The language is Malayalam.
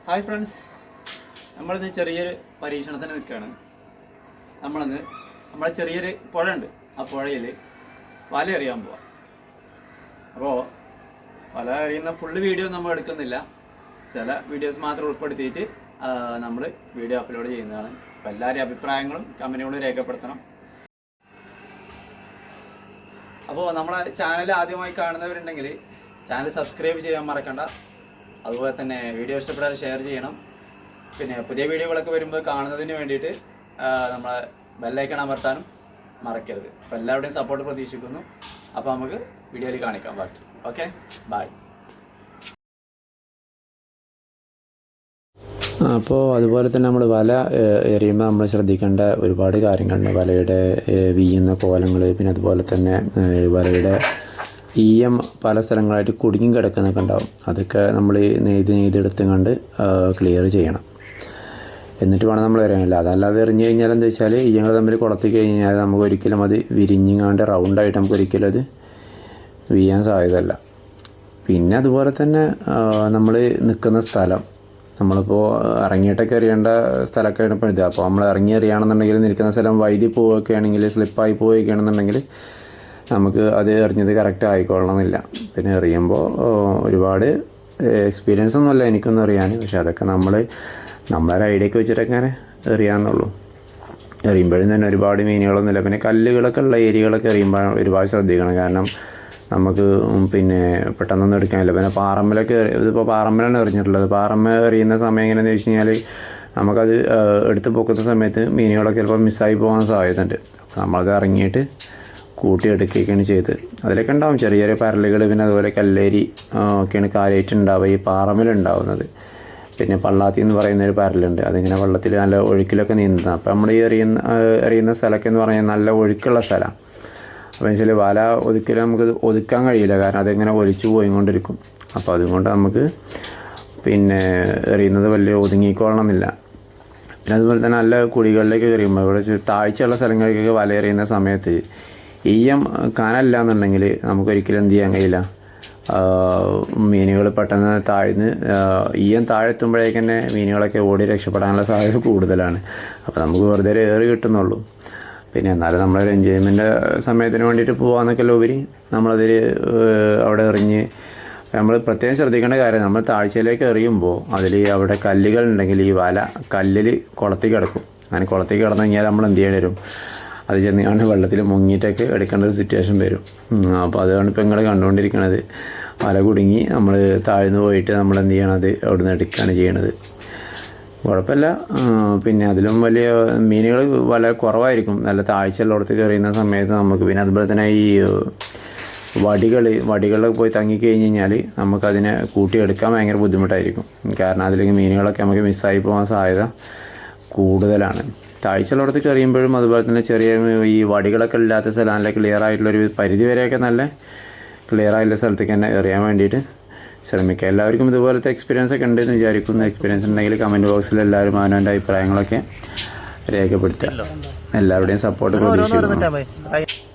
ഹായ് ഫ്രണ്ട്സ്, നമ്മളിന്ന് ചെറിയൊരു പരീക്ഷണത്തിന് നിൽക്കുകയാണ്. നമ്മളെ ചെറിയൊരു പുഴ ഉണ്ട്. ആ പുഴയിൽ വല എറിയാൻ പോവാം. അപ്പോൾ വല എറിയുന്ന ഫുള്ള് വീഡിയോ നമ്മൾ എടുക്കുന്നില്ല, ചില വീഡിയോസ് മാത്രം ഉൾപ്പെടുത്തിയിട്ട് നമ്മൾ വീഡിയോ അപ്ലോഡ് ചെയ്യുന്നതാണ്. അപ്പോൾ എല്ലാവരും അഭിപ്രായങ്ങളും കമൻറ്റുകളും രേഖപ്പെടുത്തണം. അപ്പോൾ നമ്മളെ ചാനൽ ആദ്യമായി കാണുന്നവരുണ്ടെങ്കിൽ ചാനൽ സബ്സ്ക്രൈബ് ചെയ്യാൻ മറക്കണ്ട. അതുപോലെ തന്നെ വീഡിയോ ഇഷ്ടപ്പെട്ടാൽ ഷെയർ ചെയ്യണം. പിന്നെ പുതിയ വീഡിയോകളൊക്കെ വരുമ്പോൾ കാണുന്നതിന് വേണ്ടിയിട്ട് നമ്മളെ ബെല്ലൈക്കൺ അമർത്താനും മറക്കരുത്. അപ്പോൾ എല്ലാവരുടെയും സപ്പോർട്ട് പ്രതീക്ഷിക്കുന്നു. അപ്പോൾ നമുക്ക് വീഡിയോയിൽ കാണിക്കാം ബാക്കി. Okay, bye. അപ്പോൾ അതുപോലെ തന്നെ നമ്മൾ വല എറിയുമ്പോൾ നമ്മൾ ശ്രദ്ധിക്കേണ്ട ഒരുപാട് കാര്യങ്ങളുണ്ട്. വലയുടെ വീഴുന്ന കോലങ്ങൾ, പിന്നെ അതുപോലെ തന്നെ വലയുടെ ഈയം പല സ്ഥലങ്ങളായിട്ട് കുടുങ്ങി കിടക്കുന്നൊക്കെ ഉണ്ടാവും. അതൊക്കെ നമ്മൾ നെയ്തെടുത്തും കണ്ട് ക്ലിയർ ചെയ്യണം. എന്നിട്ട് വേണം നമ്മൾ എറിയാനില്ല. അതല്ലാതെ എറിഞ്ഞു കഴിഞ്ഞാൽ എന്താ വെച്ചാൽ ഈയങ്ങൾ തമ്മിൽ കുളത്തി കഴിഞ്ഞാൽ നമുക്ക് ഒരിക്കലും അത് വിരിഞ്ഞിങ്ങാണ്ട് റൗണ്ടായിട്ട് നമുക്ക് ഒരിക്കലും അത് വീഴാൻ സാധ്യതയല്ല. പിന്നെ അതുപോലെ തന്നെ നമ്മൾ നിൽക്കുന്ന സ്ഥലം, നമ്മളിപ്പോൾ ഇറങ്ങിയിട്ടൊക്കെ എറിയേണ്ട സ്ഥലമൊക്കെയാണ് ഇപ്പോൾ ഇത്. അപ്പോൾ നമ്മൾ ഇറങ്ങി എറിയുകയാണെന്നുണ്ടെങ്കിൽ നിൽക്കുന്ന സ്ഥലം വൈദ്യുതി പോവുകയൊക്കെ ആണെങ്കിൽ, സ്ലിപ്പായി പോവുകയാണെന്നുണ്ടെങ്കിൽ നമുക്ക് അത് എറിഞ്ഞത് കറക്റ്റ് ആയിക്കൊള്ളണമെന്നില്ല. പിന്നെ എറിയുമ്പോൾ ഒരുപാട് എക്സ്പീരിയൻസ് ഒന്നുമല്ല എനിക്കൊന്നും അറിയാൻ, പക്ഷെ അതൊക്കെ നമ്മളൊരു ഐഡിയൊക്കെ വെച്ചിട്ടൊക്കെ അങ്ങനെ എറിയാമെന്നുള്ളൂ. എറിയുമ്പോഴും തന്നെ ഒരുപാട് മീനുകളൊന്നുമില്ല. പിന്നെ കല്ലുകളൊക്കെ ഉള്ള ഏരിയകളൊക്കെ എറിയുമ്പോൾ ഒരുപാട് ശ്രദ്ധിക്കണം. കാരണം നമുക്ക് പിന്നെ പെട്ടെന്നൊന്നും എടുക്കാനില്ല. പിന്നെ പാറമ്മലൊക്കെ ഇതിപ്പോൾ പാറമ്മലാണ് എറിഞ്ഞിട്ടുള്ളത്. പാറമ്മ എറിയുന്ന സമയം എങ്ങനെയാണെന്ന് വെച്ച് കഴിഞ്ഞാൽ നമുക്കത് എടുത്ത് പൊക്കുന്ന സമയത്ത് മീനുകളൊക്കെ ചിലപ്പോൾ മിസ്സായി പോകാൻ സാധ്യതയുണ്ട്. അപ്പോൾ നമ്മളത് ഇറങ്ങിയിട്ട് കൂട്ടിയെടുക്കുകയൊക്കെയാണ് ചെയ്ത്. അതിലൊക്കെ ഉണ്ടാവും ചെറിയ ചെറിയ പരലുകൾ. പിന്നെ അതുപോലെ കല്ലേരി ഒക്കെയാണ് കാര്യമായിട്ട് ഉണ്ടാവുക, ഈ പാറമ്മലുണ്ടാവുന്നത്. പിന്നെ പള്ളാത്തി എന്ന് പറയുന്നൊരു പരലുണ്ട്, അതിങ്ങനെ വെള്ളത്തിൽ നല്ല ഒഴുക്കിലൊക്കെ നീന്തുന്നത്. അപ്പോൾ നമ്മൾ ഈ എറിയുന്ന സ്ഥലമൊക്കെ എന്ന് പറഞ്ഞാൽ നല്ല ഒഴുക്കുള്ള സ്ഥലമാണ്. അപ്പോൾ വെച്ചാൽ വല ഒതുക്കലും നമുക്ക് ഒതുക്കാൻ കഴിയില്ല, കാരണം അതിങ്ങനെ ഒലിച്ചു പോയിക്കൊണ്ടിരിക്കും. അപ്പോൾ അതുകൊണ്ട് നമുക്ക് പിന്നെ എറിയുന്നത് വലിയ ഒതുങ്ങിക്കൊള്ളണമെന്നില്ല. പിന്നെ അതുപോലെ തന്നെ നല്ല കുഴികളിലേക്ക് എറിയുമ്പോൾ ഇവിടെ താഴ്ചയുള്ള സ്ഥലങ്ങളിലേക്കൊക്കെ വല എറിയുന്ന സമയത്ത് ഈയം കനല്ല എന്നുണ്ടെങ്കിൽ നമുക്കൊരിക്കലും എന്ത് ചെയ്യാൻ കഴിയില്ല. മീനുകൾ പെട്ടെന്ന് താഴ്ന്ന് ഈയം താഴെത്തുമ്പോഴേക്ക് തന്നെ മീനുകളൊക്കെ ഓടി രക്ഷപ്പെടാനുള്ള സാധ്യത കൂടുതലാണ്. അപ്പോൾ നമുക്ക് വെറുതെ ഒരു ഏറ് കിട്ടുന്നുള്ളൂ. പിന്നെ എന്നാലും നമ്മളൊരു എൻജോയ്മെൻ്റ് സമയത്തിന് വേണ്ടിയിട്ട് പോകാമെന്നൊക്കെ ഉപരി നമ്മളതിൽ അവിടെ എറിഞ്ഞ് നമ്മൾ പ്രത്യേകം ശ്രദ്ധിക്കേണ്ട കാര്യം, നമ്മൾ താഴ്ചയിലേക്ക് എറിയുമ്പോൾ അതിൽ അവിടെ കല്ലുകളുണ്ടെങ്കിൽ ഈ വല കല്ലിൽ കുളത്തിൽ കിടക്കും. അങ്ങനെ കുളത്തിൽ കിടന്നു കഴിഞ്ഞാൽ നമ്മൾ എന്ത് ചെയ്യേണ്ടി വരും, അത് ചെന്ന് വെള്ളത്തിൽ മുങ്ങിയിട്ടൊക്കെ എടുക്കേണ്ട ഒരു സിറ്റുവേഷൻ വരും. അപ്പോൾ അതാണ് ഇപ്പോൾ നിങ്ങൾ കണ്ടുകൊണ്ടിരിക്കുന്നത്. വല കുടുങ്ങി നമ്മൾ താഴ്ന്നു പോയിട്ട് നമ്മൾ എന്ത് ചെയ്യണത് അവിടെ നിന്ന് എടുക്കുകയാണ് ചെയ്യണത്. കുഴപ്പമില്ല. പിന്നെ അതിലും വലിയ മീനുകൾ വല കുറവായിരിക്കും നല്ല താഴ്ചയുള്ളിടത്ത് എറിയുന്ന സമയത്ത് നമുക്ക്. പിന്നെ അതുപോലെ തന്നെ ഈ വടികളിലൊക്കെ പോയി തങ്ങിക്കഴിഞ്ഞ് കഴിഞ്ഞാൽ നമുക്കതിനെ കൂട്ടിയെടുക്കാൻ ഭയങ്കര ബുദ്ധിമുട്ടായിരിക്കും. കാരണം അതിലേക്ക് മീനുകളൊക്കെ നമുക്ക് മിസ്സായി പോകാൻ സാധ്യത കൂടുതലാണ്. താഴ്ചയുള്ളിടത്ത് എറിയുമ്പോഴും അതുപോലെ തന്നെ ചെറിയ ഈ വടികളൊക്കെ ഇല്ലാത്ത സ്ഥലം, നല്ല ക്ലിയർ ആയിട്ടുള്ളൊരു പരിധി വരെയൊക്കെ നല്ല ക്ലിയർ ആയിട്ടുള്ള സ്ഥലത്തേക്ക് തന്നെ എറിയാൻ വേണ്ടിയിട്ട് ശ്രമിക്കുക. എല്ലാവർക്കും ഇതുപോലത്തെ എക്സ്പീരിയൻസ് ഒക്കെ ഉണ്ടെന്ന് വിചാരിക്കുന്നു. എക്സ്പീരിയൻസ് ഉണ്ടെങ്കിൽ കമൻറ്റ് ബോക്സിൽ എല്ലാവരും അവനവൻ്റെ അഭിപ്രായങ്ങളൊക്കെ രേഖപ്പെടുത്തുക. എല്ലാവരുടെയും സപ്പോർട്ട് പ്രതീക്ഷിക്കുന്നു.